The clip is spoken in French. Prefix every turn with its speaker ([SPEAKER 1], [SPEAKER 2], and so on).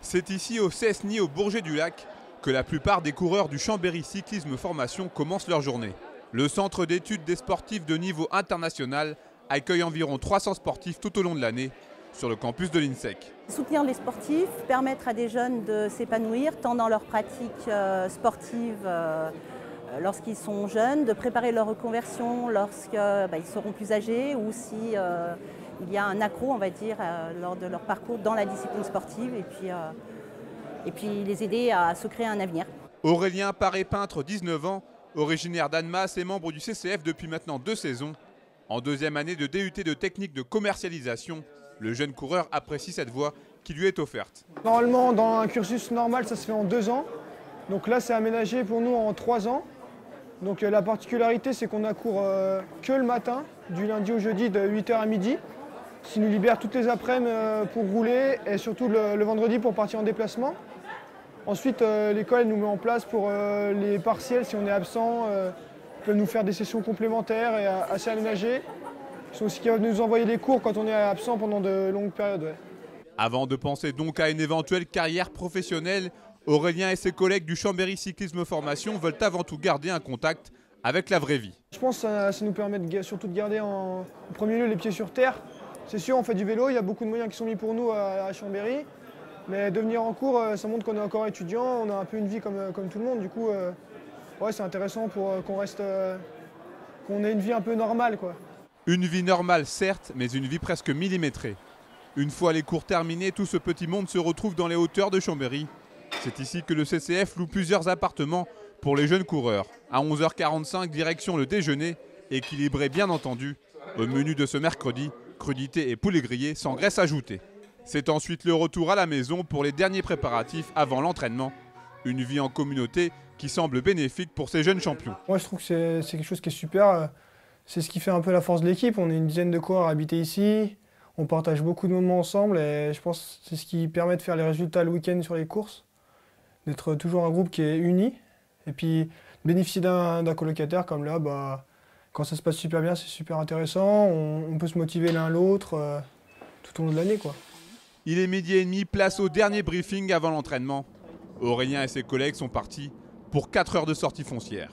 [SPEAKER 1] C'est ici au Cesny, au Bourget-du-Lac, que la plupart des coureurs du Chambéry Cyclisme Formation commencent leur journée. Le centre d'études des sportifs de niveau international accueille environ 300 sportifs tout au long de l'année sur le campus de l'INSEC.
[SPEAKER 2] Soutenir les sportifs, permettre à des jeunes de s'épanouir tant dans leur pratique sportive lorsqu'ils sont jeunes, de préparer leur reconversion lorsqu'ils seront plus âgés ou si il y a un accro, on va dire, lors de leur parcours dans la discipline sportive et puis les aider à se créer un avenir.
[SPEAKER 1] Aurélien Paré-Peintre, 19 ans, originaire d'Annemasse et membre du CCF depuis maintenant 2 saisons. En deuxième année de DUT de technique de commercialisation, le jeune coureur apprécie cette voie qui lui est offerte.
[SPEAKER 3] Normalement, dans un cursus normal, ça se fait en 2 ans. Donc là, c'est aménagé pour nous en 3 ans. Donc la particularité, c'est qu'on a cours que le matin, du lundi au jeudi, de 8h à midi. Ce qui nous libère toutes les après-midi pour rouler et surtout le vendredi pour partir en déplacement. Ensuite, l'école nous met en place pour les partiels, si on est absent, peut nous faire des sessions complémentaires et assez aménagées. Ils sont aussi capables de nous envoyer des cours quand on est absent pendant de longues périodes. Ouais.
[SPEAKER 1] Avant de penser donc à une éventuelle carrière professionnelle, Aurélien et ses collègues du Chambéry Cyclisme Formation veulent avant tout garder un contact avec la vraie vie.
[SPEAKER 3] Je pense que ça nous permet surtout de garder en premier lieu les pieds sur terre. C'est sûr, on fait du vélo, il y a beaucoup de moyens qui sont mis pour nous à Chambéry. Mais de venir en cours, ça montre qu'on est encore étudiant, on a un peu une vie comme tout le monde. Du coup, ouais, c'est intéressant pour qu'on ait une vie un peu normale, quoi.
[SPEAKER 1] Une vie normale, certes, mais une vie presque millimétrée. Une fois les cours terminés, tout ce petit monde se retrouve dans les hauteurs de Chambéry. C'est ici que le CCF loue plusieurs appartements pour les jeunes coureurs. À 11h45, direction le déjeuner, équilibré bien entendu. Au menu de ce mercredi, crudité et poulet grillé sans graisse ajoutée. C'est ensuite le retour à la maison pour les derniers préparatifs avant l'entraînement. Une vie en communauté qui semble bénéfique pour ces jeunes champions.
[SPEAKER 3] Moi, je trouve que c'est quelque chose qui est super. C'est ce qui fait un peu la force de l'équipe. On est une dizaine de coureurs habités ici. On partage beaucoup de moments ensemble et je pense que c'est ce qui permet de faire les résultats le week-end sur les courses. D'être toujours un groupe qui est uni. Et puis, bénéficier d'un colocataire comme là, quand ça se passe super bien, c'est super intéressant. On peut se motiver l'un l'autre tout au long de l'année, quoi.
[SPEAKER 1] Il est 12h30, place au dernier briefing avant l'entraînement. Aurélien et ses collègues sont partis pour 4 heures de sortie foncière.